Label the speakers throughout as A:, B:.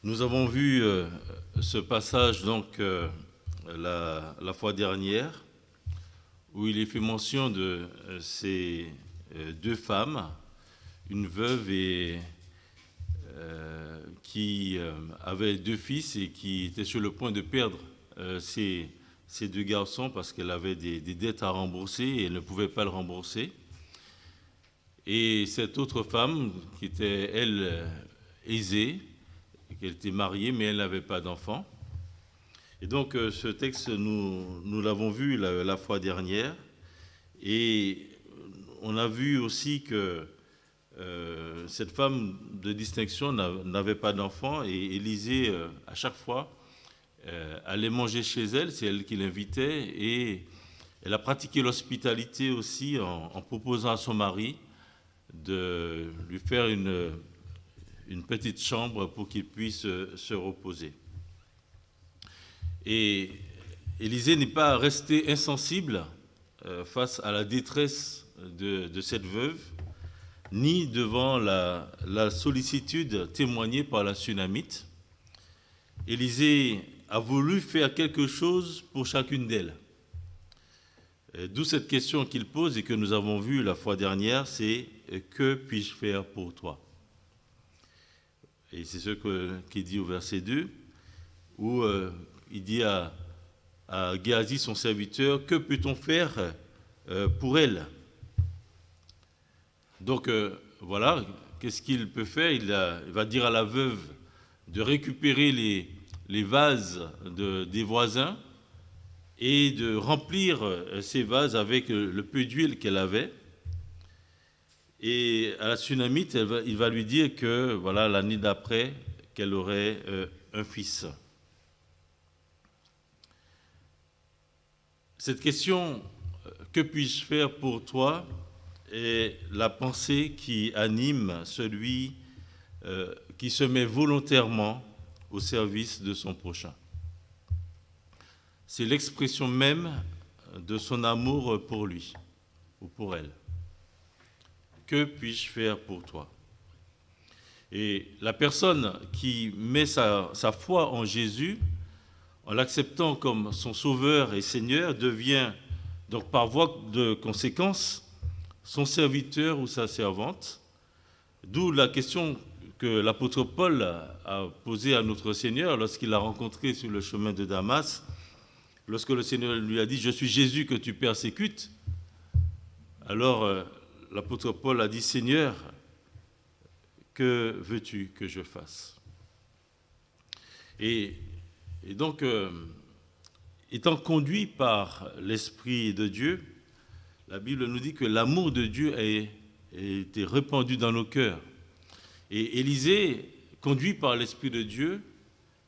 A: Nous avons vu ce passage donc la fois dernière où il est fait mention de ces deux femmes, une veuve et qui avait deux fils et qui était sur le point de perdre ces deux garçons parce qu'elle avait des dettes à rembourser et elle ne pouvait pas le rembourser. Et cette autre femme qui était, elle, aisée, qu'elle était mariée, mais elle n'avait pas d'enfant. Et donc ce texte, nous l'avons vu la fois dernière, et on a vu aussi que cette femme de distinction n'avait pas d'enfant, et Élisée, à chaque fois, allait manger chez elle, c'est elle qui l'invitait, et elle a pratiqué l'hospitalité aussi en proposant à son mari de lui faire une petite chambre pour qu'il puisse se reposer. Et Élisée n'est pas resté insensible face à la détresse de cette veuve, ni devant la sollicitude témoignée par la Sunamite. Élisée a voulu faire quelque chose pour chacune d'elles. D'où cette question qu'il pose et que nous avons vue la fois dernière, c'est « Que puis-je faire pour toi ?» Et c'est ce qu'il dit au verset 2, où il dit à Géasi, son serviteur, « Que peut-on faire pour elle ?» Donc voilà, qu'est-ce qu'il peut faire? Il va dire à la veuve de récupérer les vases des voisins et de remplir ces vases avec le peu d'huile qu'elle avait. Et à la Sunamite, il va lui dire que voilà, l'année d'après, qu'elle aurait un fils. Cette question, que puis-je faire pour toi, est la pensée qui anime celui qui se met volontairement au service de son prochain. C'est l'expression même de son amour pour lui ou pour elle. Que puis-je faire pour toi? Et la personne qui met sa foi en Jésus, en l'acceptant comme son sauveur et Seigneur, devient donc par voie de conséquence son serviteur ou sa servante. D'où la question que l'apôtre Paul a posée à notre Seigneur lorsqu'il l'a rencontré sur le chemin de Damas, lorsque le Seigneur lui a dit « Je suis Jésus que tu persécutes », alors l'apôtre Paul a dit « Seigneur, que veux-tu que je fasse ?» Et donc, étant conduit par l'Esprit de Dieu, la Bible nous dit que l'amour de Dieu a été répandu dans nos cœurs. Et Élisée, conduit par l'Esprit de Dieu,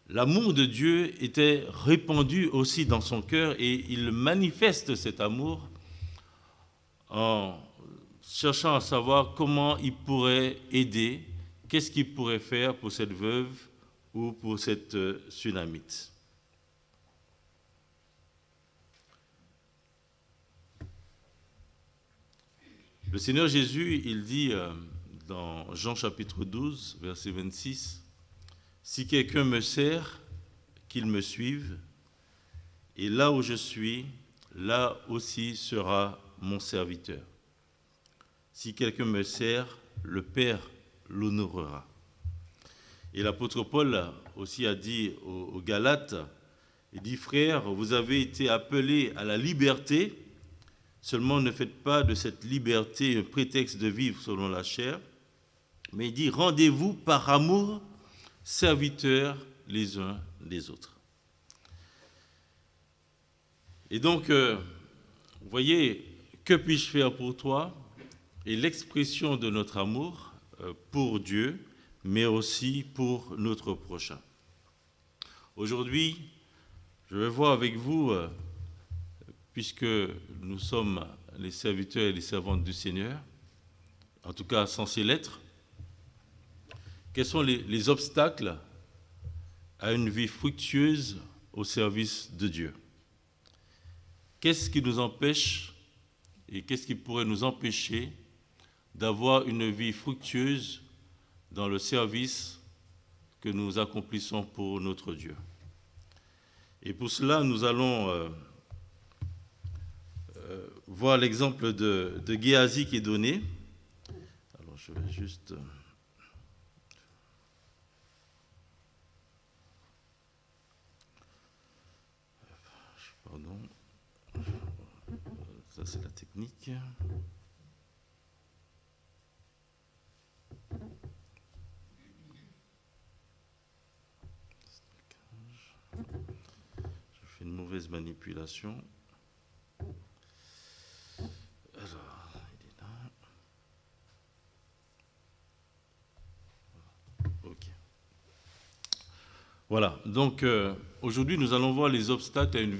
A: l'amour de Dieu était répandu aussi dans son cœur et il manifeste cet amour en cherchant à savoir comment il pourrait aider, qu'est-ce qu'il pourrait faire pour cette veuve ou pour cette Sunamite. Le Seigneur Jésus, il dit dans Jean chapitre 12, verset 26, « Si quelqu'un me sert, qu'il me suive, et là où je suis, là aussi sera mon serviteur. Si quelqu'un me sert, le Père l'honorera. » Et l'apôtre Paul aussi a dit aux Galates, il dit « Frères, vous avez été appelés à la liberté, seulement ne faites pas de cette liberté un prétexte de vivre selon la chair, mais il dit « Rendez-vous par amour, serviteurs les uns des autres. » Et donc, vous voyez, que puis-je faire pour toi? Et l'expression de notre amour pour Dieu, mais aussi pour notre prochain. Aujourd'hui, je vais voir avec vous, puisque nous sommes les serviteurs et les servantes du Seigneur, en tout cas censés l'être, quels sont les obstacles à une vie fructueuse au service de Dieu? Qu'est-ce qui nous empêche et qu'est-ce qui pourrait nous empêcher d'avoir une vie fructueuse dans le service que nous accomplissons pour notre Dieu. Et pour cela, nous allons voir l'exemple de Géasi qui est donné. Alors, je vais juste... Pardon. Ça, c'est la technique. Je fais une mauvaise manipulation. Alors, il est là. Ok. Voilà. Donc, aujourd'hui, nous allons voir les obstacles à une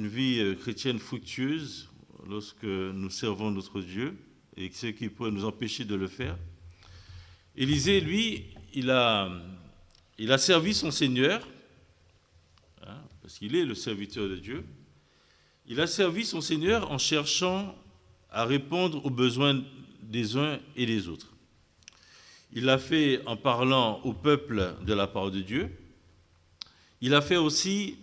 A: vie chrétienne fructueuse lorsque nous servons notre Dieu et ce qui pourrait nous empêcher de le faire. Élisée, lui, il a servi son Seigneur, hein, parce qu'il est le serviteur de Dieu. Il a servi son Seigneur en cherchant à répondre aux besoins des uns et des autres. Il l'a fait en parlant au peuple de la part de Dieu. Il l'a fait aussi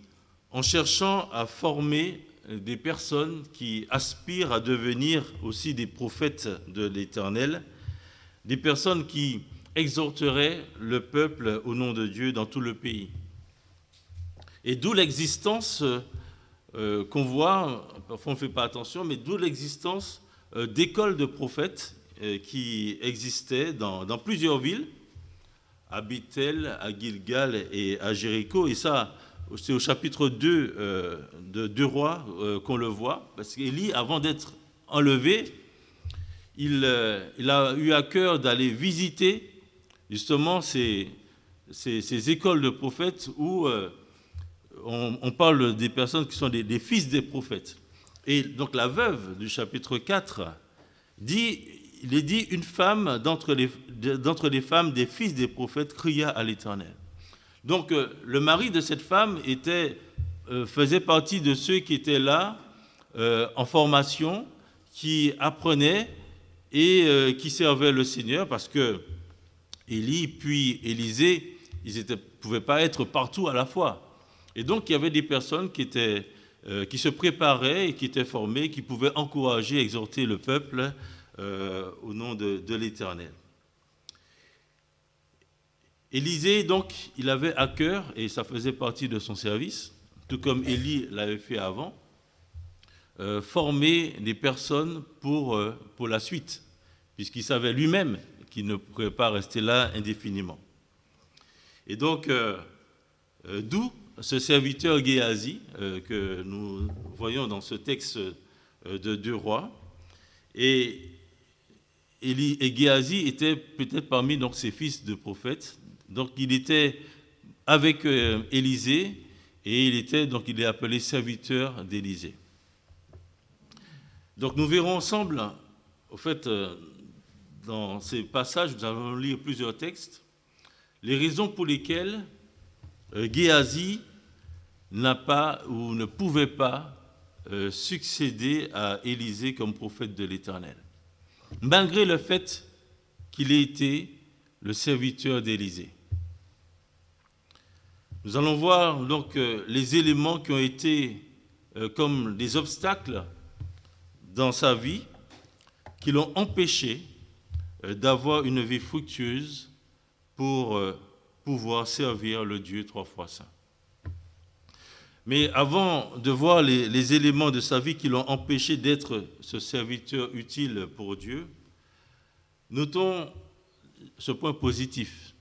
A: en cherchant à former des personnes qui aspirent à devenir aussi des prophètes de l'Éternel, des personnes qui exhorteraient le peuple au nom de Dieu dans tout le pays. Et d'où l'existence qu'on voit, parfois on ne fait pas attention, mais d'où l'existence d'écoles de prophètes qui existaient dans plusieurs villes, à Bethel, à Gilgal et à Jéricho. Et ça, c'est au chapitre 2 de 2 Rois qu'on le voit, parce qu'Élie, avant d'être enlevé, il a eu à cœur d'aller visiter justement ces écoles de prophètes où on parle des personnes qui sont des fils des prophètes. Et donc la veuve du chapitre 4 il est dit, une femme d'entre les femmes des fils des prophètes cria à l'Éternel. Donc le mari de cette femme faisait partie de ceux qui étaient là en formation, qui apprenaient et qui servaient le Seigneur, parce que Élie puis Élisée, ils ne pouvaient pas être partout à la fois. Et donc il y avait des personnes qui se préparaient et qui étaient formées, qui pouvaient encourager, exhorter le peuple au nom de l'Éternel. Élisée, donc, il avait à cœur, et ça faisait partie de son service, tout comme Élie l'avait fait avant, former des personnes pour la suite, puisqu'il savait lui-même qu'il ne pourrait pas rester là indéfiniment. Et donc, d'où ce serviteur Géasi que nous voyons dans ce texte de 2 Rois. Et Géasi était peut-être parmi donc, ses fils de prophètes. Donc il était avec Élisée et il est appelé serviteur d'Élisée. Donc nous verrons ensemble, au fait, dans ces passages, nous allons lire plusieurs textes, les raisons pour lesquelles Géasi n'a pas ou ne pouvait pas succéder à Élisée comme prophète de l'Éternel, malgré le fait qu'il ait été le serviteur d'Élisée. Nous allons voir donc les éléments qui ont été comme des obstacles dans sa vie qui l'ont empêché d'avoir une vie fructueuse pour pouvoir servir le Dieu 3 fois saint. Mais avant de voir les éléments de sa vie qui l'ont empêché d'être ce serviteur utile pour Dieu, notons ce point positif.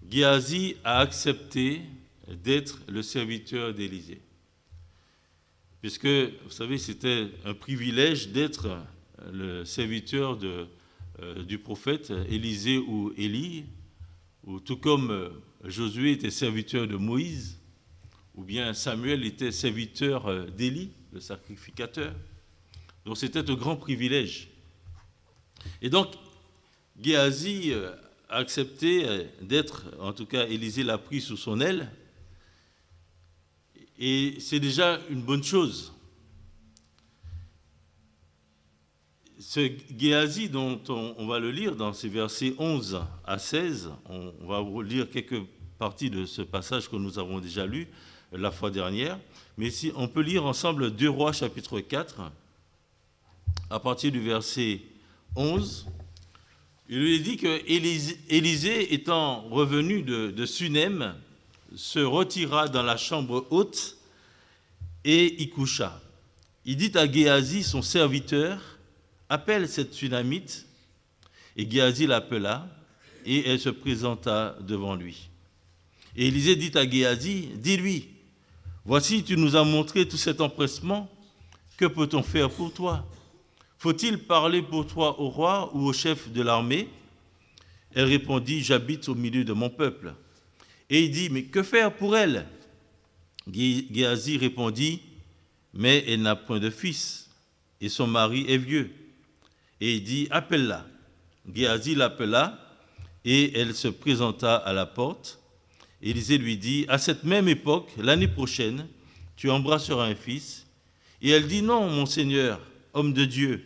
A: Géasi a accepté d'être le serviteur d'Élisée. Puisque, vous savez, c'était un privilège d'être le serviteur du prophète Élisée ou Élie, ou tout comme Josué était serviteur de Moïse, ou bien Samuel était serviteur d'Élie, le sacrificateur. Donc c'était un grand privilège. Et donc, Géasi a accepté d'être, en tout cas Élisée l'a pris sous son aile, et c'est déjà une bonne chose. ce Géasi dont on va le lire dans ces versets 11 à 16, on va lire quelques parties de ce passage que nous avons déjà lu la fois dernière, mais si on peut lire ensemble 2 Rois chapitre 4, à partir du verset 11, il lui dit que Élisée, étant revenu de Sunem, se retira dans la chambre haute et y coucha. Il dit à Géasi, son serviteur, « Appelle cette Sunamite. » Et Géasi l'appela, et elle se présenta devant lui. Et Élisée dit à Géasi, « Dis-lui, voici, tu nous as montré tout cet empressement, que peut-on faire pour toi ? Faut-il parler pour toi au roi ou au chef de l'armée ?» Elle répondit, « J'habite au milieu de mon peuple. » Et il dit, « Mais que faire pour elle ?» Géasi répondit, « Mais elle n'a point de fils, et son mari est vieux. » Et il dit, « Appelle-la. » Géasi l'appela, et elle se présenta à la porte. Élisée lui dit, « À cette même époque, l'année prochaine, tu embrasseras un fils. » Et elle dit, « Non, mon Seigneur, homme de Dieu,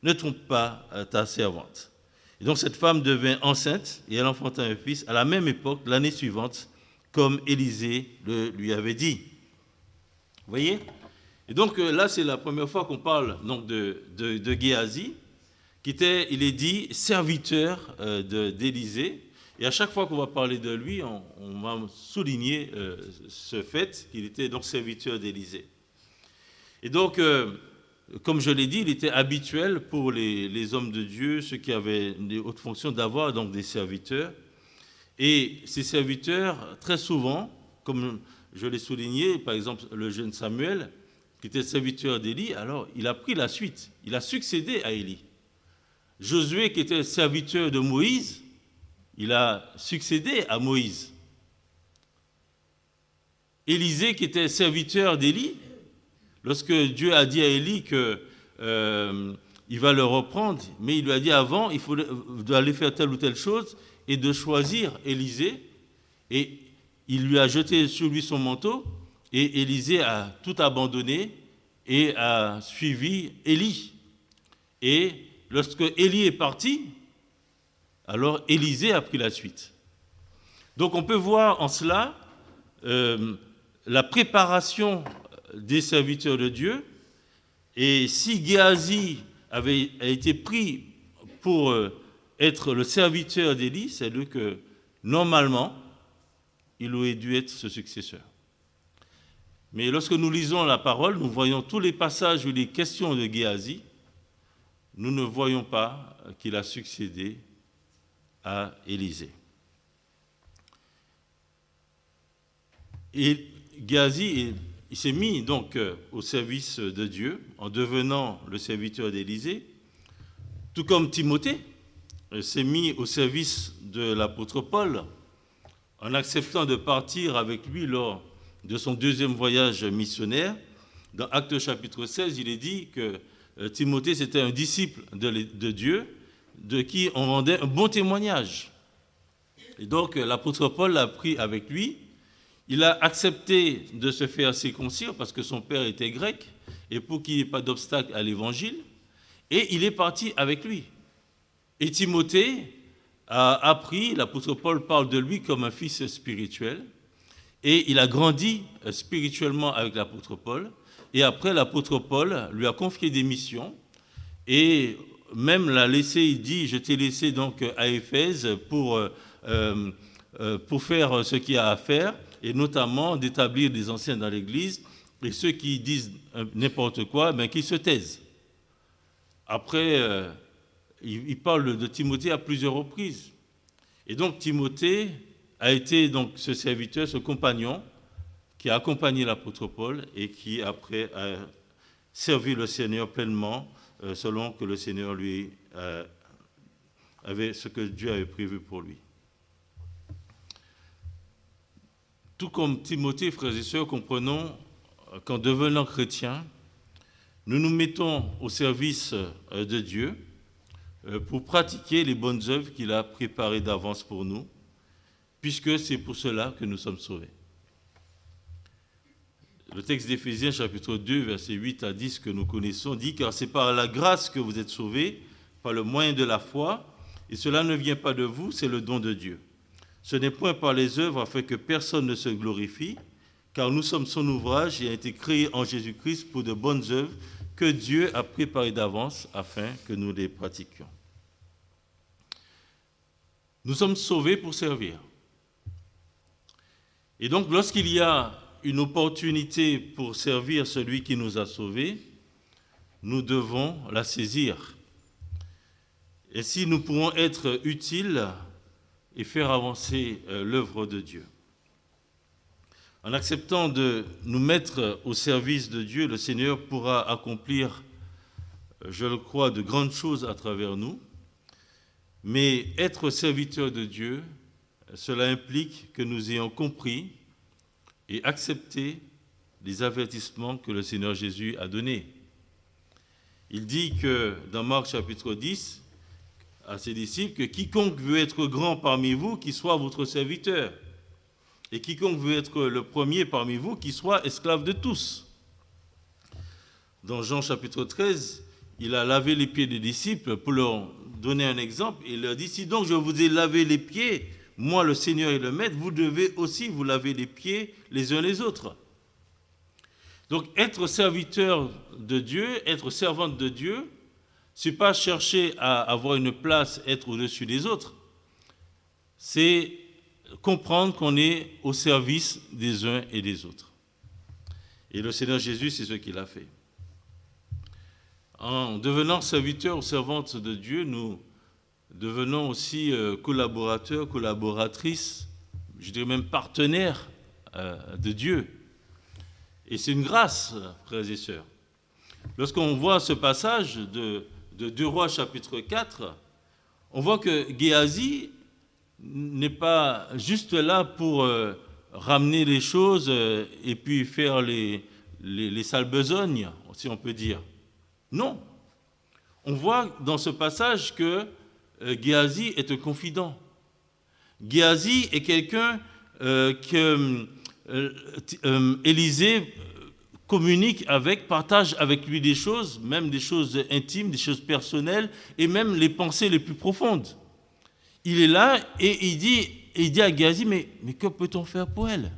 A: ne trompe pas ta servante. » Et donc cette femme devint enceinte, et elle enfanta un fils à la même époque, l'année suivante, comme Élisée le lui avait dit. Vous voyez ? Et donc là, c'est la première fois qu'on parle donc, de Géasi, qui était, il est dit, serviteur d'Élisée. Et à chaque fois qu'on va parler de lui, on va souligner ce fait qu'il était donc serviteur d'Élisée. Et donc, comme je l'ai dit, il était habituel pour les hommes de Dieu, ceux qui avaient des hautes fonctions, d'avoir donc des serviteurs. Et ces serviteurs, très souvent, comme je l'ai souligné, par exemple le jeune Samuel, qui était serviteur d'Élie, alors il a pris la suite, il a succédé à Élie. Josué, qui était serviteur de Moïse, il a succédé à Moïse. Élisée, qui était serviteur d'Élie, lorsque Dieu a dit à Élie qu'il va le reprendre, mais il lui a dit avant, il faut aller faire telle ou telle chose et de choisir Élisée. Et il lui a jeté sur lui son manteau et Élisée a tout abandonné et a suivi Élie. Et lorsque Élie est parti, alors Élisée a pris la suite. Donc on peut voir en cela la préparation des serviteurs de Dieu. Et si Géasi a été pris pour être le serviteur d'Élie, c'est lui que normalement il aurait dû être ce successeur. Mais lorsque nous lisons la parole, nous voyons tous les passages où il est question de Géasi, nous ne voyons pas qu'il a succédé à Élisée. Et Géasi, il s'est mis donc au service de Dieu en devenant le serviteur d'Élisée, tout comme Timothée s'est mis au service de l'apôtre Paul en acceptant de partir avec lui lors de son deuxième voyage missionnaire. Dans Actes chapitre 16, il est dit que Timothée, c'était un disciple de Dieu, de qui on rendait un bon témoignage. Et donc, l'apôtre Paul l'a pris avec lui. Il a accepté de se faire circoncire parce que son père était grec et pour qu'il n'y ait pas d'obstacle à l'évangile. Et il est parti avec lui. Et Timothée a appris, l'apôtre Paul parle de lui comme un fils spirituel. Et il a grandi spirituellement avec l'apôtre Paul. Et après, l'apôtre Paul lui a confié des missions. Et même l'a laissé, il dit, je t'ai laissé donc à Éphèse pour faire ce qu'il y a à faire, et notamment d'établir des anciens dans l'Église, et ceux qui disent n'importe quoi, ben, qu'ils se taisent. Après, il parle de Timothée à plusieurs reprises. Et donc Timothée a été donc ce serviteur, ce compagnon, qui a accompagné l'apôtre Paul et qui après a servi le Seigneur pleinement, selon que le Seigneur lui avait ce que Dieu avait prévu pour lui. Tout comme Timothée, frères et sœurs, comprenons qu'en devenant chrétiens, nous nous mettons au service de Dieu pour pratiquer les bonnes œuvres qu'il a préparées d'avance pour nous, puisque c'est pour cela que nous sommes sauvés. Le texte d'Éphésiens chapitre 2, versets 8 à 10 que nous connaissons dit « Car c'est par la grâce que vous êtes sauvés, par le moyen de la foi, et cela ne vient pas de vous, c'est le don de Dieu. Ce n'est point par les œuvres afin que personne ne se glorifie, car nous sommes son ouvrage et a été créé en Jésus-Christ pour de bonnes œuvres que Dieu a préparées d'avance afin que nous les pratiquions. » Nous sommes sauvés pour servir. Et donc, lorsqu'il y a une opportunité pour servir celui qui nous a sauvés, nous devons la saisir. Et si nous pourrons être utiles et faire avancer l'œuvre de Dieu. En acceptant de nous mettre au service de Dieu, le Seigneur pourra accomplir, je le crois, de grandes choses à travers nous. Mais être serviteur de Dieu, cela implique que nous ayons compris et accepté les avertissements que le Seigneur Jésus a donnés. Il dit que dans Marc chapitre 10, à ses disciples, que quiconque veut être grand parmi vous, qu'il soit votre serviteur. Et quiconque veut être le premier parmi vous, qu'il soit esclave de tous. Dans Jean chapitre 13, il a lavé les pieds des disciples pour leur donner un exemple. Il leur dit, si donc je vous ai lavé les pieds, moi le Seigneur et le Maître, vous devez aussi vous laver les pieds les uns les autres. Donc être serviteur de Dieu, être servante de Dieu, c'est pas chercher à avoir une place, être au-dessus des autres. C'est comprendre qu'on est au service des uns et des autres. Et le Seigneur Jésus, c'est ce qu'il a fait. En devenant serviteurs ou servantes de Dieu, nous devenons aussi collaborateurs, collaboratrices, je dirais même partenaires de Dieu. Et c'est une grâce, frères et sœurs. Lorsqu'on voit ce passage de 2 Rois chapitre 4, on voit que Géasi n'est pas juste là pour ramener les choses et puis faire les sales besognes, si on peut dire. Non. On voit dans ce passage que Géasi est un confident. Géasi est quelqu'un que Élisée communique avec, partage avec lui des choses, même des choses intimes, des choses personnelles, et même les pensées les plus profondes. Il est là et il dit à Géasi, mais que peut-on faire pour elle?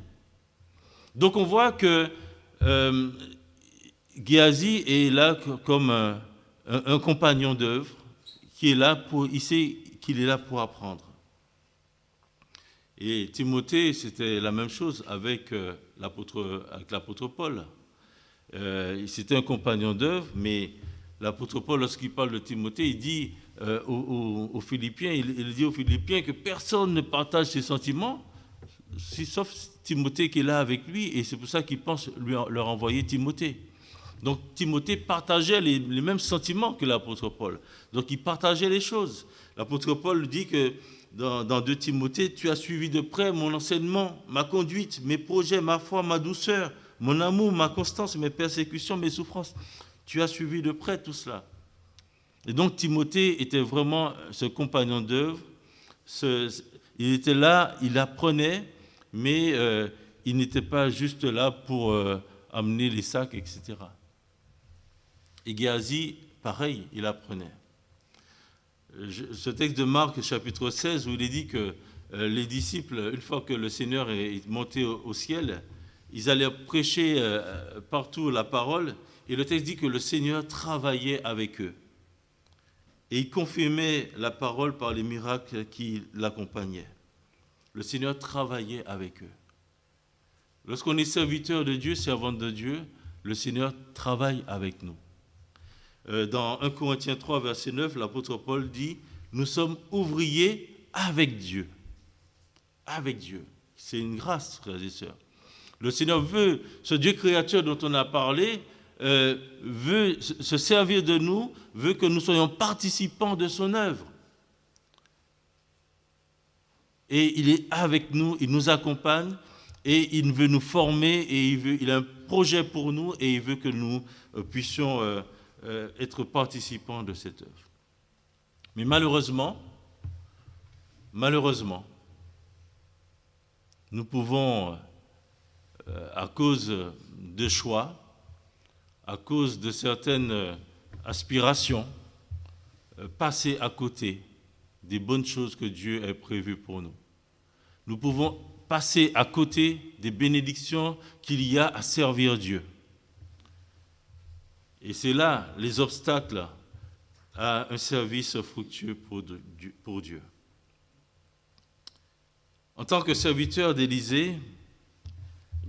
A: Donc on voit que Géasi est là comme un compagnon d'œuvre, il sait qu'il est là pour apprendre. Et Timothée, c'était la même chose avec l'apôtre Paul. C'était un compagnon d'œuvre, mais l'apôtre Paul, lorsqu'il parle de Timothée, il dit aux Philippiens, il dit aux Philippiens que personne ne partage ses sentiments, sauf Timothée qui est là avec lui, et c'est pour ça qu'il pense leur envoyer Timothée. Donc Timothée partageait les mêmes sentiments que l'apôtre Paul. Donc il partageait les choses. L'apôtre Paul dit que dans 2 Timothée, tu as suivi de près mon enseignement, ma conduite, mes projets, ma foi, ma douceur, mon amour, ma constance, mes persécutions, mes souffrances. Tu as suivi de près tout cela. Et donc Timothée était vraiment ce compagnon d'œuvre. Il était là, il apprenait, mais il n'était pas juste là pour amener les sacs, etc. Et Géasi, pareil, il apprenait. Ce texte de Marc, chapitre 16, où il est dit que les disciples, une fois que le Seigneur est monté au ciel, ils allaient prêcher partout la parole, et le texte dit que le Seigneur travaillait avec eux. Et il confirmait la parole par les miracles qui l'accompagnaient. Le Seigneur travaillait avec eux. Lorsqu'on est serviteur de Dieu, servante de Dieu, le Seigneur travaille avec nous. Dans 1 Corinthiens 3, verset 9, l'apôtre Paul dit « Nous sommes ouvriers avec Dieu. » Avec Dieu. C'est une grâce, frères et sœurs. Le Seigneur veut, ce Dieu créateur dont on a parlé, veut se servir de nous, veut que nous soyons participants de son œuvre. Et il est avec nous, il nous accompagne, et il veut nous former, et il a un projet pour nous, et il veut que nous puissions être participants de cette œuvre. Mais malheureusement, nous pouvons à cause de choix, à cause de certaines aspirations, passer à côté des bonnes choses que Dieu a prévues pour nous. Nous pouvons passer à côté des bénédictions qu'il y a à servir Dieu. Et c'est là les obstacles à un service fructueux pour Dieu. En tant que serviteur d'Élisée,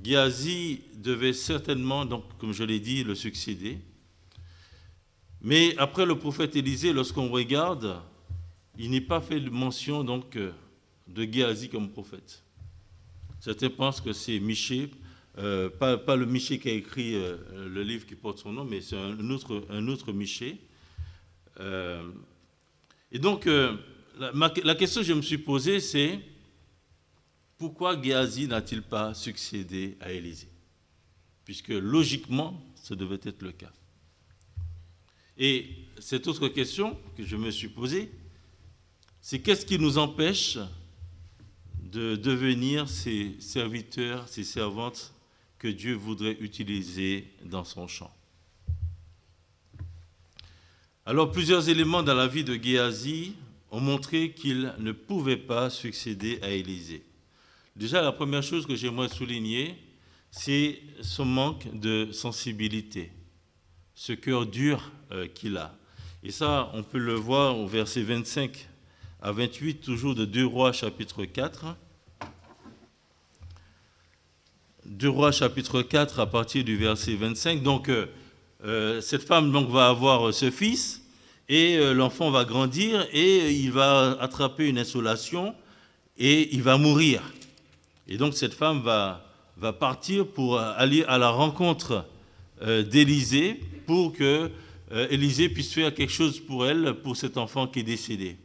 A: Géasi devait certainement, donc, comme je l'ai dit, le succéder. Mais après le prophète Élisée, lorsqu'on regarde, il n'est pas fait mention donc, de Géasi comme prophète. Certains pensent que c'est Michée, pas le Michée qui a écrit le livre qui porte son nom, mais c'est un autre Michée. Et donc, la question que je me suis posée, c'est pourquoi Géasi n'a-t-il pas succédé à Élisée? Puisque logiquement, ça devait être le cas. Et cette autre question que je me suis posée, c'est qu'est-ce qui nous empêche de devenir ces serviteurs, ces servantes que Dieu voudrait utiliser dans son champ? Alors, plusieurs éléments dans la vie de Géasi ont montré qu'il ne pouvait pas succéder à Élisée. Déjà, la première chose que j'aimerais souligner, c'est son manque de sensibilité, ce cœur dur qu'il a. Et ça, on peut le voir au verset 25 à 28, toujours de 2 Rois chapitre 4. 2 Rois chapitre 4 à partir du verset 25. Donc, cette femme donc, va avoir ce fils et l'enfant va grandir et il va attraper une insolation et il va mourir. Et donc cette femme va partir pour aller à la rencontre d'Élisée pour que Élisée puisse faire quelque chose pour elle, pour cet enfant qui est décédé.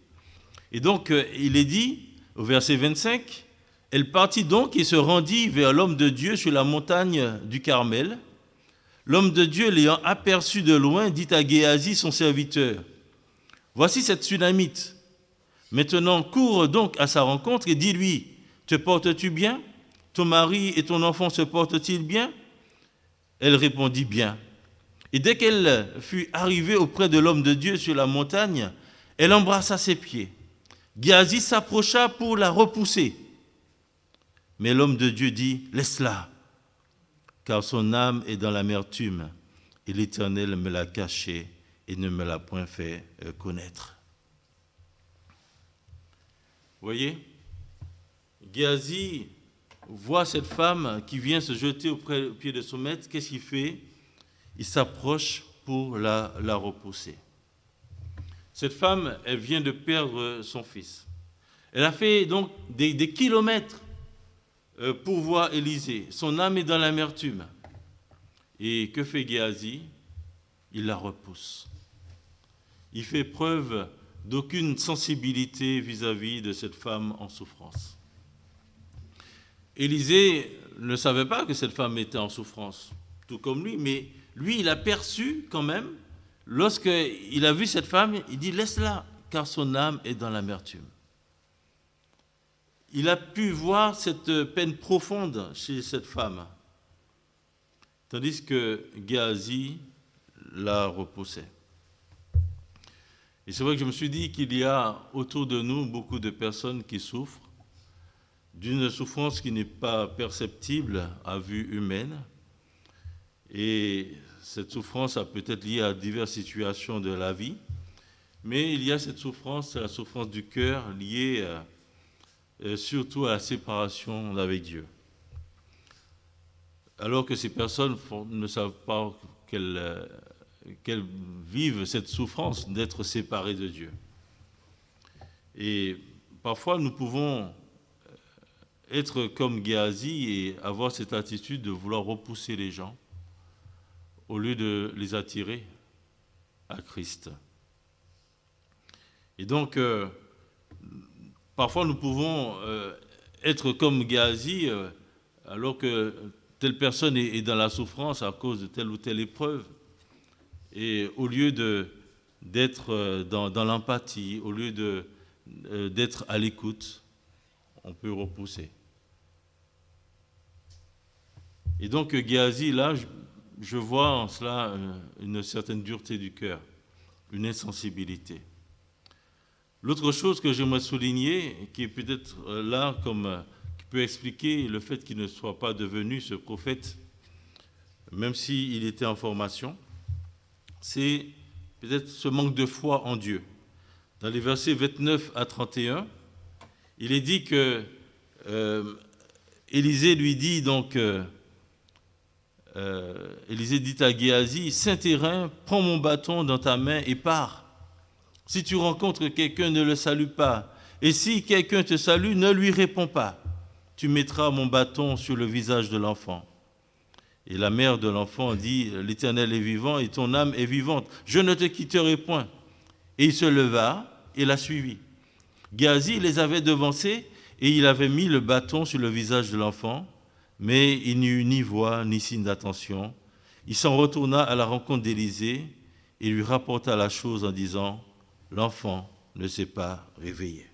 A: Et donc il est dit au verset 25, elle partit donc et se rendit vers l'homme de Dieu sur la montagne du Carmel. L'homme de Dieu, l'ayant aperçu de loin, dit à Géasi, son serviteur, « Voici cette Sunamite. Maintenant, cours donc à sa rencontre et dis-lui, « Te portes-tu bien? Ton mari et ton enfant se portent-ils bien ?» Elle répondit, « Bien. » Et dès qu'elle fut arrivée auprès de l'homme de Dieu sur la montagne, elle embrassa ses pieds. Géasi s'approcha pour la repousser. Mais l'homme de Dieu dit, « Laisse-la, car son âme est dans l'amertume, et l'Éternel me l'a cachée et ne me l'a point fait connaître. » Vous voyez, Géasi voit cette femme qui vient se jeter au pied de son maître. Qu'est-ce qu'il fait? Il s'approche pour la repousser. Cette femme, elle vient de perdre son fils. Elle a fait donc des kilomètres pour voir Élisée. Son âme est dans l'amertume. Et que fait Géasi? Il la repousse. Il fait preuve d'aucune sensibilité vis-à-vis de cette femme en souffrance. Élisée ne savait pas que cette femme était en souffrance, tout comme lui, mais lui, il a perçu quand même, lorsqu'il a vu cette femme, il dit « Laisse-la, car son âme est dans l'amertume. » Il a pu voir cette peine profonde chez cette femme, tandis que Géasi la repoussait. Et c'est vrai que je me suis dit qu'il y a autour de nous beaucoup de personnes qui souffrent d'une souffrance qui n'est pas perceptible à vue humaine. Et cette souffrance a peut-être lié à diverses situations de la vie, mais il y a cette souffrance, la souffrance du cœur liée surtout à la séparation avec Dieu. Alors que ces personnes ne savent pas qu'elles vivent cette souffrance d'être séparées de Dieu. Et parfois, nous pouvons être comme Géasi et avoir cette attitude de vouloir repousser les gens au lieu de les attirer à Christ. Et donc, parfois, nous pouvons être comme Géasi alors que telle personne est dans la souffrance à cause de telle ou telle épreuve. Et au lieu d'être dans l'empathie, au lieu d'être à l'écoute, on peut repousser. Et donc Géasi, là, je vois en cela une certaine dureté du cœur, une insensibilité. L'autre chose que j'aimerais souligner, qui est peut-être là qui peut expliquer le fait qu'il ne soit pas devenu ce prophète, même s'il était en formation, c'est peut-être ce manque de foi en Dieu. Dans les versets 29 à 31, il est dit que Élisée lui dit donc, Élisée dit à Géasi, Saint-Hérin, prends mon bâton dans ta main et pars. Si tu rencontres quelqu'un, ne le salue pas. Et si quelqu'un te salue, ne lui réponds pas. Tu mettras mon bâton sur le visage de l'enfant. Et la mère de l'enfant dit, l'Éternel est vivant et ton âme est vivante. Je ne te quitterai point. Et il se leva et la suivit. Géasi les avait devancés et il avait mis le bâton sur le visage de l'enfant, mais il n'y eut ni voix ni signe d'attention. Il s'en retourna à la rencontre d'Élisée et lui rapporta la chose en disant, l'enfant ne s'est pas réveillé.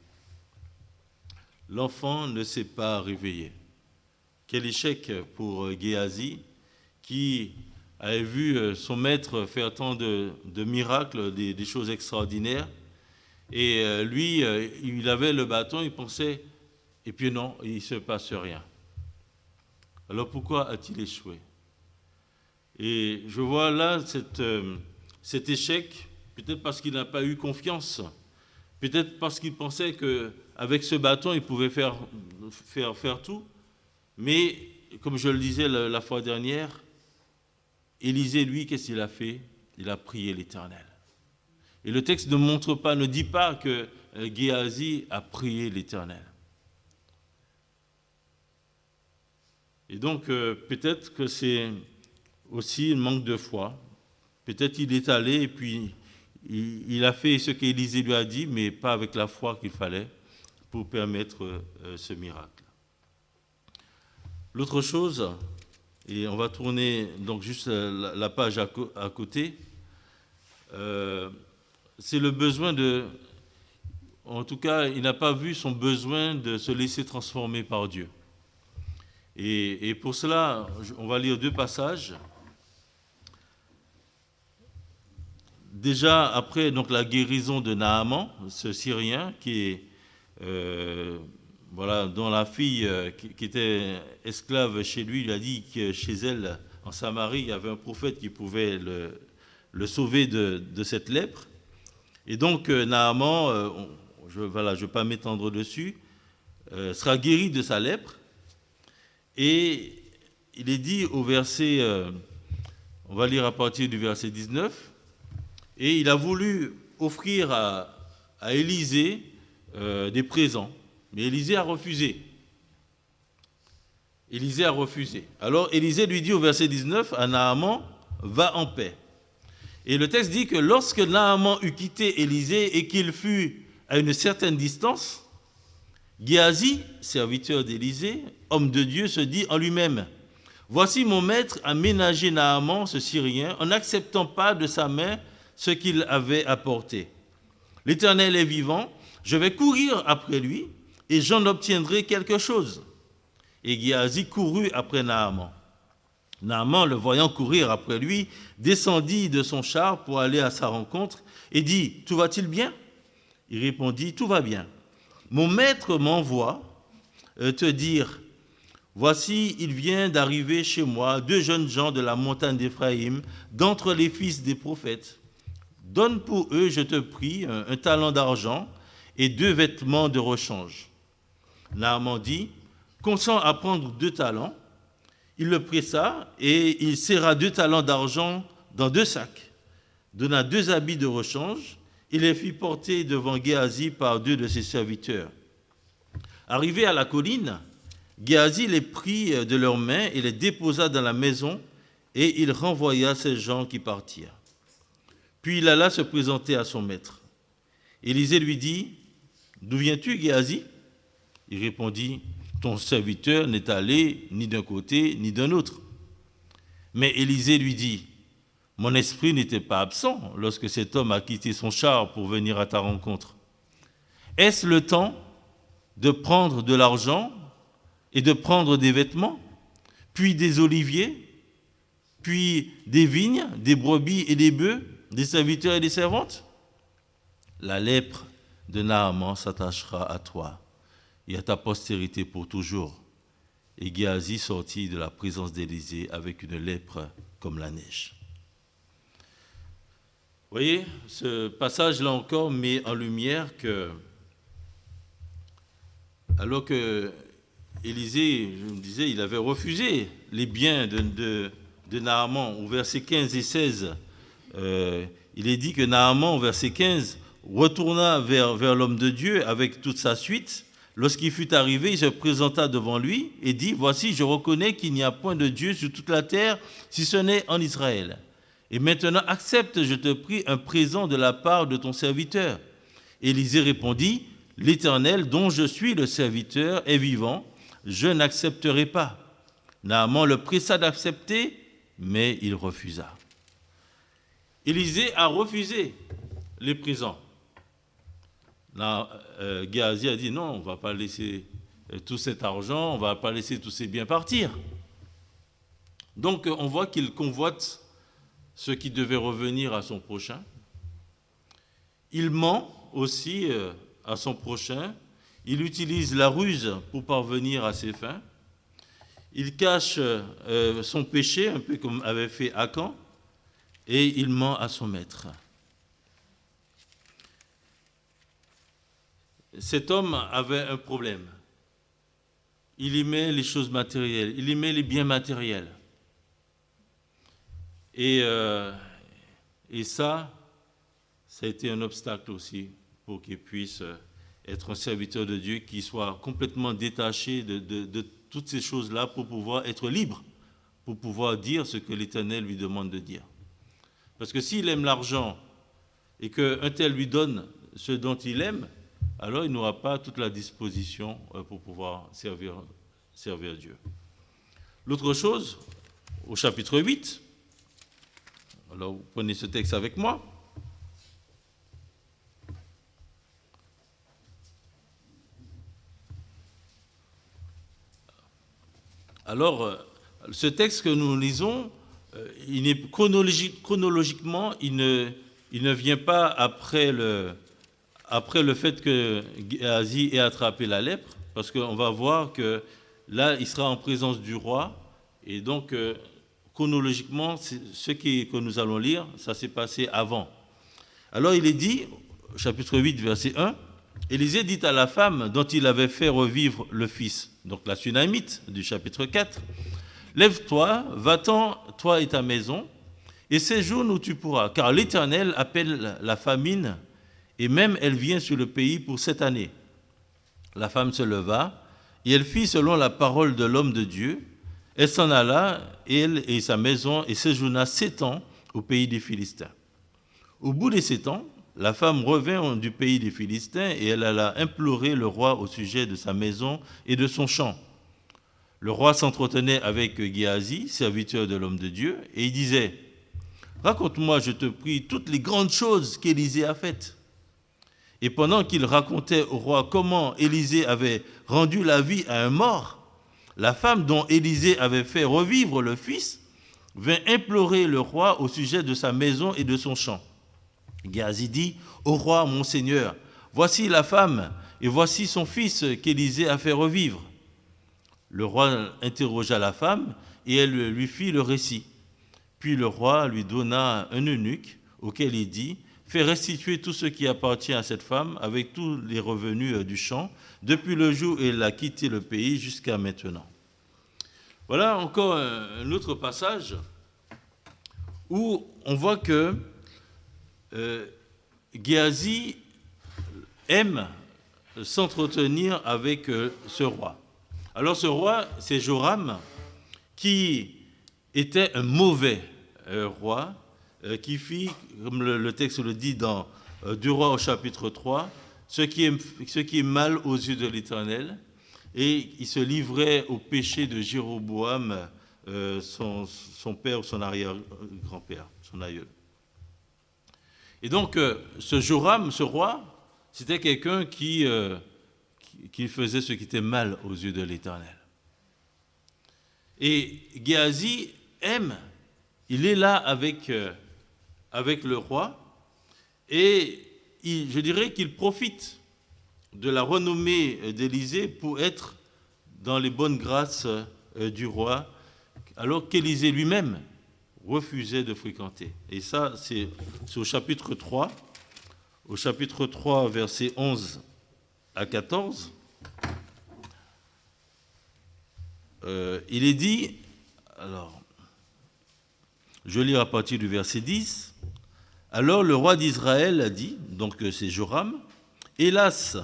A: L'enfant ne s'est pas réveillé. Quel échec pour Géasi, qui avait vu son maître faire tant de miracles, des choses extraordinaires. Et lui, il avait le bâton, il pensait, et puis non, il ne se passe rien. Alors pourquoi a-t-il échoué? Et je vois là cet échec, peut-être parce qu'il n'a pas eu confiance, peut-être parce qu'il pensait qu'avec ce bâton, il pouvait faire tout. Mais, comme je le disais la fois dernière, Élisée, lui, qu'est-ce qu'il a fait? Il a prié l'Éternel. Et le texte ne dit pas que Géasi a prié l'Éternel. Et donc, peut-être que c'est aussi un manque de foi. Peut-être il est allé et puis il a fait ce qu'Élisée lui a dit, mais pas avec la foi qu'il fallait pour permettre ce miracle. L'autre chose, et on va tourner donc juste la page à côté, c'est le besoin en tout cas, il n'a pas vu son besoin de se laisser transformer par Dieu. Et pour cela, on va lire deux passages. Déjà, après donc, la guérison de Naaman, ce Syrien qui est, dont la fille qui était esclave chez lui a dit que chez elle, en Samarie, il y avait un prophète qui pouvait le sauver de cette lèpre. Et donc, Naaman, je ne vais pas m'étendre dessus, sera guéri de sa lèpre. Et il est dit au verset, on va lire à partir du verset 19, et il a voulu offrir à Élisée des présents, mais Élisée a refusé. Élisée a refusé. Alors Élisée lui dit au verset 19 à Naaman, va en paix. Et le texte dit que lorsque Naaman eut quitté Élisée et qu'il fut à une certaine distance, Géasi, serviteur d'Élisée, homme de Dieu, se dit en lui-même, voici mon maître a ménagé Naaman, ce Syrien, en n'acceptant pas de sa main ce qu'il avait apporté. L'Éternel est vivant, je vais courir après lui et j'en obtiendrai quelque chose. Et Géasi courut après Naaman. Naaman, le voyant courir après lui, descendit de son char pour aller à sa rencontre et dit, tout va-t-il bien? Il répondit, tout va bien. Mon maître m'envoie te dire, voici, il vient d'arriver chez moi 2 jeunes gens de la montagne d'Éphraïm, d'entre les fils des prophètes. Donne pour eux, je te prie, un talent d'argent et 2 vêtements de rechange. Naaman dit, consens à prendre 2 talents. Il le pressa et il serra 2 talents d'argent dans 2 sacs, donna 2 habits de rechange. Il les fit porter devant Géasi par 2 de ses serviteurs. Arrivé à la colline, Géasi les prit de leurs mains et les déposa dans la maison, et il renvoya ces gens qui partirent. Puis il alla se présenter à son maître. Élisée lui dit, « D'où viens-tu, Géasi » Il répondit, « Ton serviteur n'est allé ni d'un côté ni d'un autre. » Mais Élisée lui dit, « Mon esprit n'était pas absent lorsque cet homme a quitté son char pour venir à ta rencontre. Est-ce le temps de prendre de l'argent et de prendre des vêtements ? puis des oliviers, puis des vignes, des brebis et des bœufs, des serviteurs et des servantes? La lèpre de Naaman s'attachera à toi et à ta postérité pour toujours. Et Géasi sortit de la présence d'Élisée avec une lèpre comme la neige. Vous voyez, ce passage-là encore met en lumière que, alors que Élisée, je me disais, il avait refusé les biens de Naaman, au verset 15 et 16, il est dit que Naaman, au verset 15, retourna vers l'homme de Dieu avec toute sa suite. Lorsqu'il fut arrivé, il se présenta devant lui et dit, « Voici, je reconnais qu'il n'y a point de Dieu sur toute la terre, si ce n'est en Israël. Et maintenant, accepte, je te prie, un présent de la part de ton serviteur. » Élisée répondit, « L'Éternel, dont je suis le serviteur, est vivant, je n'accepterai pas. » Naaman le pressa d'accepter, mais il refusa. Élisée a refusé les présents. Géasi a dit, non, on ne va pas laisser tout cet argent, on ne va pas laisser tous ces biens partir. Donc on voit qu'il convoite ce qui devait revenir à son prochain. Il ment aussi à son prochain. Il utilise la ruse pour parvenir à ses fins. Il cache son péché, un peu comme avait fait Akan, et il ment à son maître. Cet homme avait un problème. Il aimait les choses matérielles, il aimait les biens matériels. Et ça a été un obstacle aussi pour qu'il puisse être un serviteur de Dieu qui soit complètement détaché de toutes ces choses-là pour pouvoir être libre, pour pouvoir dire ce que l'Éternel lui demande de dire. Parce que s'il aime l'argent et qu'un tel lui donne ce dont il aime, alors il n'aura pas toute la disposition pour pouvoir servir Dieu. L'autre chose, au chapitre 8, alors vous prenez ce texte avec moi. Alors, ce texte que nous lisons, il est chronologiquement, il ne vient pas après le fait que Géasi ait attrapé la lèpre, parce qu'on va voir que là, il sera en présence du roi, et donc, chronologiquement, ce que nous allons lire, ça s'est passé avant. Alors, il est dit, chapitre 8, verset 1, « Élisée dit à la femme dont il avait fait revivre le fils, donc la Sunamite du chapitre 4, « Lève-toi, va-t'en, toi et ta maison, et séjourne où tu pourras, car l'Éternel appelle la famine, et même elle vient sur le pays pour cette année. » La femme se leva, et elle fit selon la parole de l'homme de Dieu. Elle s'en alla, elle et sa maison, et séjourna 7 ans au pays des Philistins. Au bout des 7 ans, la femme revint du pays des Philistins, et elle alla implorer le roi au sujet de sa maison et de son champ. Le roi s'entretenait avec Géasi, serviteur de l'homme de Dieu, et il disait, « Raconte-moi, je te prie, toutes les grandes choses qu'Élisée a faites. » Et pendant qu'il racontait au roi comment Élisée avait rendu la vie à un mort, la femme dont Élisée avait fait revivre le fils vint implorer le roi au sujet de sa maison et de son champ. Géasi dit, « Ô roi, mon seigneur, voici la femme et voici son fils qu'Élisée a fait revivre. » Le roi interrogea la femme et elle lui fit le récit. Puis le roi lui donna un eunuque auquel il dit, « Fais restituer tout ce qui appartient à cette femme avec tous les revenus du champ, depuis le jour où elle a quitté le pays jusqu'à maintenant. » Voilà encore un autre passage où on voit que Géasi aime s'entretenir avec ce roi. Alors ce roi, c'est Joram, qui était un mauvais roi, qui fit, comme le texte le dit dans 2 Rois au chapitre 3, ce qui est mal aux yeux de l'Éternel, et il se livrait au péché de Jéroboam, son père, son arrière-grand-père, son aïeul. Et donc, ce Joram, ce roi, c'était quelqu'un qui faisait ce qui était mal aux yeux de l'Éternel. Et Géasi aime, il est là avec le roi, et je dirais qu'il profite de la renommée d'Élisée pour être dans les bonnes grâces du roi, alors qu'Élisée lui-même refusait de fréquenter. Et ça, c'est au chapitre 3, versets 11 à 14. Il est dit, alors, je lis à partir du verset 10. Alors le roi d'Israël a dit, donc c'est Joram, hélas,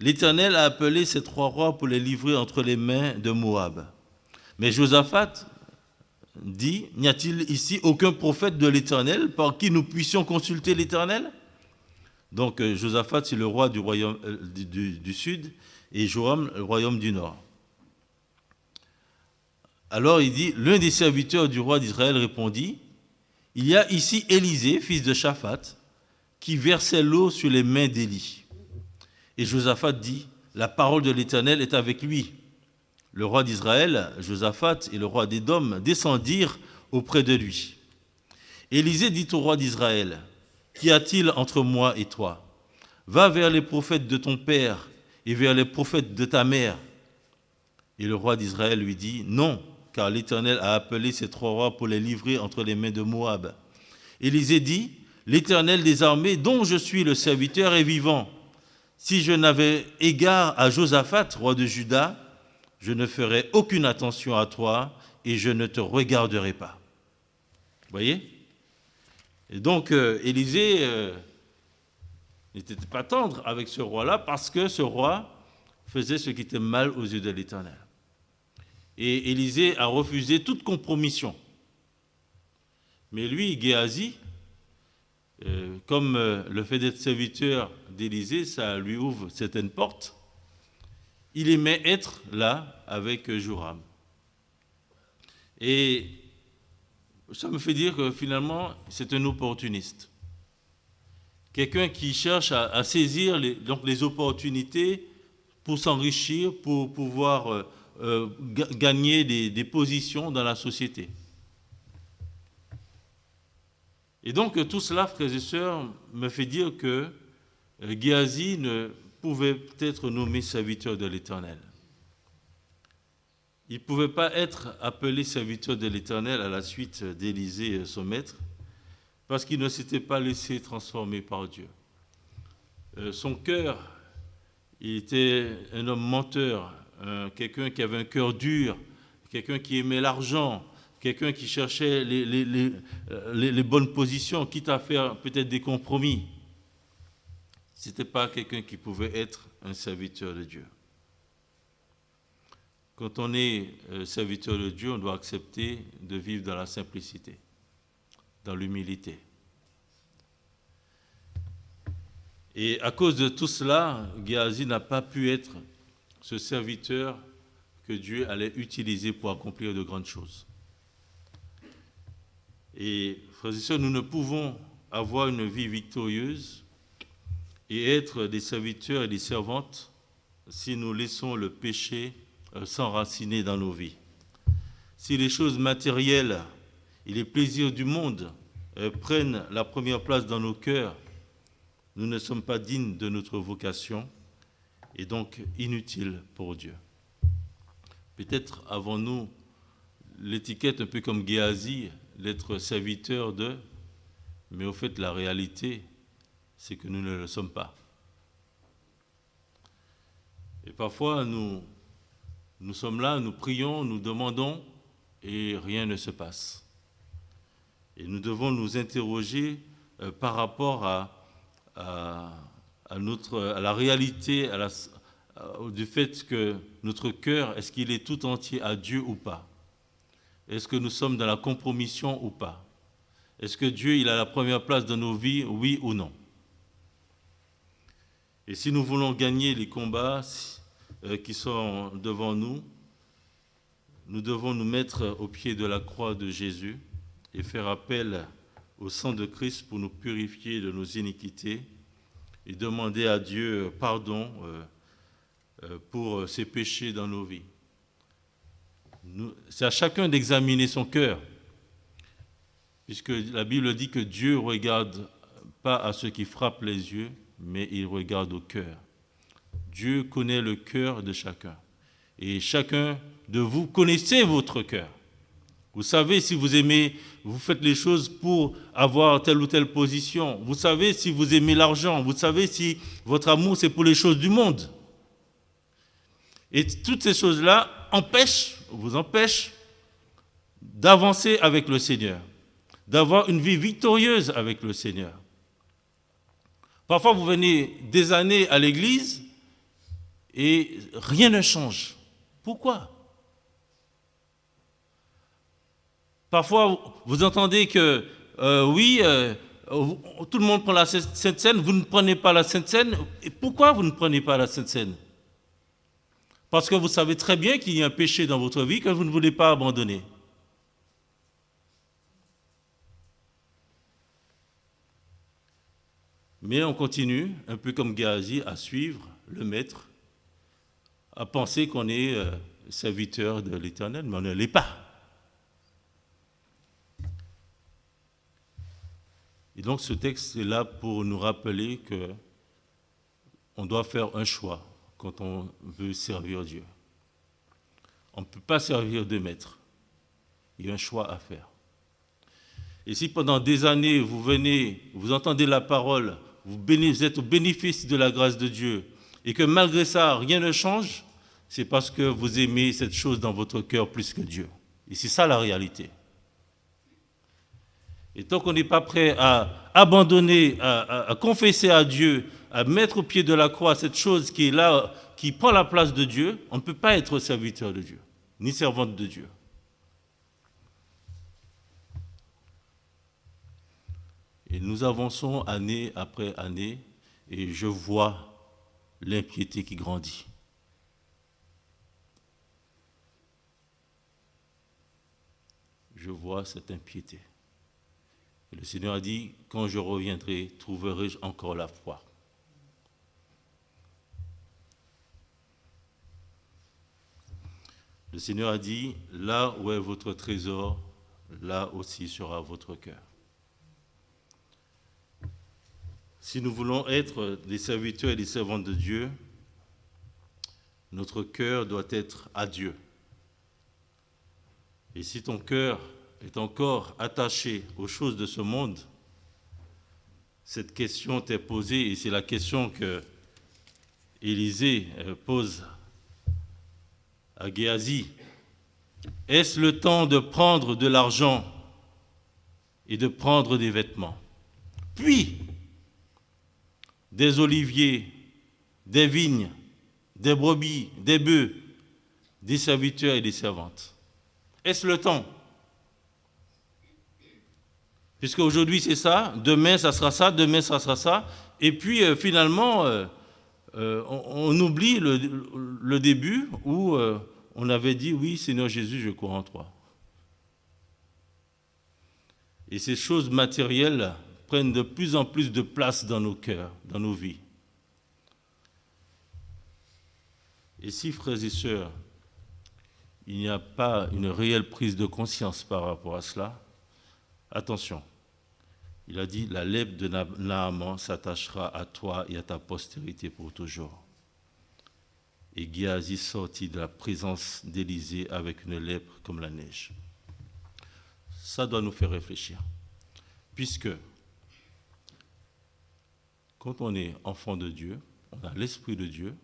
A: l'Éternel a appelé ces 3 rois pour les livrer entre les mains de Moab. Mais Josaphat dit, n'y a-t-il ici aucun prophète de l'Éternel par qui nous puissions consulter l'Éternel? Donc Josaphat, c'est le roi du royaume du sud, et Joram, le royaume du nord. Alors il dit, l'un des serviteurs du roi d'Israël répondit, il y a ici Élisée, fils de Shaphat, qui versait l'eau sur les mains d'Élie. Et Josaphat dit, la parole de l'Éternel est avec lui. Le roi d'Israël, Josaphat, et le roi d'Édom descendirent auprès de lui. Élisée dit au roi d'Israël, qu'y a-t-il entre moi et toi? Va vers les prophètes de ton père et vers les prophètes de ta mère. Et le roi d'Israël lui dit, non, car l'Éternel a appelé ces 3 rois pour les livrer entre les mains de Moab. Élisée dit, l'Éternel des armées, dont je suis le serviteur, est vivant. Si je n'avais égard à Josaphat, roi de Juda, je ne ferais aucune attention à toi et je ne te regarderai pas. Vous voyez? Et donc, Élisée n'était pas tendre avec ce roi-là parce que ce roi faisait ce qui était mal aux yeux de l'Éternel. Et Élisée a refusé toute compromission. Mais lui, Géasi, comme le fait d'être serviteur d'Élisée, ça lui ouvre certaines portes, il aimait être là avec Joram. Et ça me fait dire que finalement, c'est un opportuniste. Quelqu'un qui cherche à saisir les opportunités pour s'enrichir, pour pouvoir gagner des positions dans la société. Et donc tout cela, frères et sœurs, me fait dire que Géasi ne pouvait peut-être nommé serviteur de l'Éternel. Il ne pouvait pas être appelé serviteur de l'Éternel à la suite d'Élisée, son maître, parce qu'il ne s'était pas laissé transformer par Dieu. Son cœur, il était un homme menteur, quelqu'un qui avait un cœur dur, quelqu'un qui aimait l'argent, quelqu'un qui cherchait les bonnes positions, quitte à faire peut-être des compromis. Ce n'était pas quelqu'un qui pouvait être un serviteur de Dieu. Quand on est serviteur de Dieu, on doit accepter de vivre dans la simplicité, dans l'humilité. Et à cause de tout cela, Géasi n'a pas pu être ce serviteur que Dieu allait utiliser pour accomplir de grandes choses. Et frères et sœurs, nous ne pouvons avoir une vie victorieuse et être des serviteurs et des servantes si nous laissons le péché s'enraciner dans nos vies. Si les choses matérielles et les plaisirs du monde prennent la première place dans nos cœurs, nous ne sommes pas dignes de notre vocation et donc inutiles pour Dieu. Peut-être avons-nous l'étiquette un peu comme Géasi, l'être serviteur de, mais au fait la réalité, c'est que nous ne le sommes pas. Et parfois nous sommes là, nous prions, nous demandons et rien ne se passe. Et nous devons nous interroger par rapport à la réalité, du fait que notre cœur, est-ce qu'il est tout entier à Dieu ou pas? Est-ce que nous sommes dans la compromission ou pas? Est-ce que Dieu il a la première place dans nos vies, oui ou non? Et si nous voulons gagner les combats qui sont devant nous, nous devons nous mettre au pied de la croix de Jésus et faire appel au sang de Christ pour nous purifier de nos iniquités et demander à Dieu pardon pour ses péchés dans nos vies. C'est à chacun d'examiner son cœur, puisque la Bible dit que Dieu ne regarde pas à ceux qui frappent les yeux, mais il regarde au cœur. Dieu connaît le cœur de chacun. Et chacun de vous connaissez votre cœur. Vous savez si vous aimez, vous faites les choses pour avoir telle ou telle position. Vous savez si vous aimez l'argent. Vous savez si votre amour, c'est pour les choses du monde. Et toutes ces choses-là vous empêchent d'avancer avec le Seigneur, d'avoir une vie victorieuse avec le Seigneur. Parfois, vous venez des années à l'église et rien ne change. Pourquoi? Parfois, vous entendez que, tout le monde prend la Sainte Seine, vous ne prenez pas la Sainte Seine. Et pourquoi vous ne prenez pas la Sainte Seine? Parce que vous savez très bien qu'il y a un péché dans votre vie que vous ne voulez pas abandonner. Mais on continue, un peu comme Géasi, à suivre le Maître, à penser qu'on est serviteur de l'Éternel, mais on ne l'est pas. Et donc ce texte est là pour nous rappeler qu'on doit faire un choix quand on veut servir Dieu. On ne peut pas servir deux maîtres. Il y a un choix à faire. Et si pendant des années, vous entendez la parole, vous êtes au bénéfice de la grâce de Dieu, et que malgré ça, rien ne change, c'est parce que vous aimez cette chose dans votre cœur plus que Dieu. Et c'est ça la réalité. Et tant qu'on n'est pas prêt à abandonner, à confesser à Dieu, à mettre au pied de la croix cette chose qui est là, qui prend la place de Dieu, on ne peut pas être serviteur de Dieu, ni servante de Dieu. Et nous avançons année après année, et je vois l'impiété qui grandit. Je vois cette impiété. Et le Seigneur a dit, quand je reviendrai, trouverai-je encore la foi? Le Seigneur a dit, là où est votre trésor, là aussi sera votre cœur. Si nous voulons être des serviteurs et des servantes de Dieu, notre cœur doit être à Dieu. Et si ton cœur est encore attaché aux choses de ce monde, cette question t'est posée, et c'est la question que Élisée pose à Géasi. Est-ce le temps de prendre de l'argent et de prendre des vêtements, puis des oliviers, des vignes, des brebis, des bœufs, des serviteurs et des servantes? Est-ce le temps? Puisque aujourd'hui c'est ça, demain ça sera ça, demain ça sera ça, et puis finalement on oublie le début où on avait dit oui Seigneur Jésus je crois en toi. Et ces choses matérielles prennent de plus en plus de place dans nos cœurs, dans nos vies. Et si frères et sœurs, il n'y a pas une réelle prise de conscience par rapport à cela, attention, il a dit, la lèpre de Naaman s'attachera à toi et à ta postérité pour toujours. Et Géasi sortit de la présence d'Élisée avec une lèpre comme la neige. Ça doit nous faire réfléchir, puisque quand on est enfant de Dieu, on a l'Esprit de Dieu.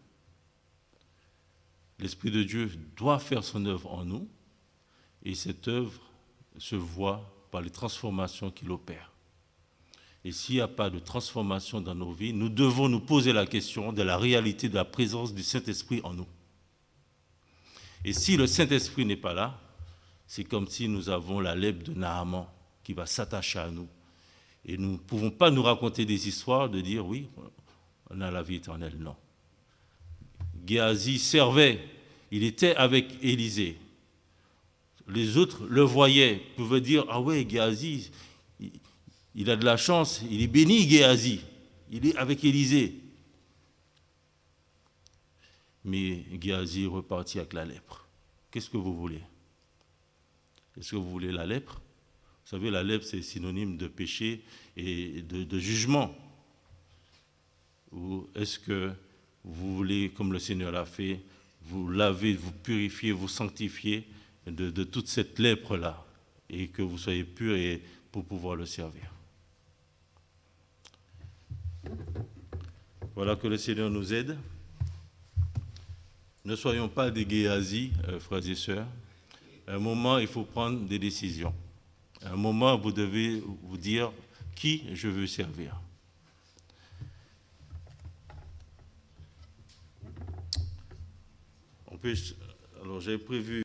A: L'Esprit de Dieu doit faire son œuvre en nous, et cette œuvre se voit par les transformations qu'il opère. Et s'il n'y a pas de transformation dans nos vies, nous devons nous poser la question de la réalité de la présence du Saint-Esprit en nous. Et si le Saint-Esprit n'est pas là, c'est comme si nous avons la lèpre de Naaman qui va s'attacher à nous. Et nous ne pouvons pas nous raconter des histoires de dire oui, on a la vie éternelle. Non. Géasi servait, il était avec Élisée. Les autres le voyaient, pouvaient dire ah ouais, Géasi, il a de la chance, il est béni Géasi, il est avec Élisée. Mais Géasi repartit avec la lèpre. Qu'est-ce que vous voulez? Est-ce que vous voulez la lèpre? Vous savez, la lèpre, c'est synonyme de péché et de jugement. Ou est-ce que vous voulez, comme le Seigneur l'a fait, vous laver, vous purifier, vous sanctifier de toute cette lèpre-là, et que vous soyez purs et pour pouvoir le servir? Voilà, que le Seigneur nous aide. Ne soyons pas des Géasi, frères et sœurs. À un moment, il faut prendre des décisions. À un moment, vous devez vous dire qui je veux servir. Alors, j'avais prévu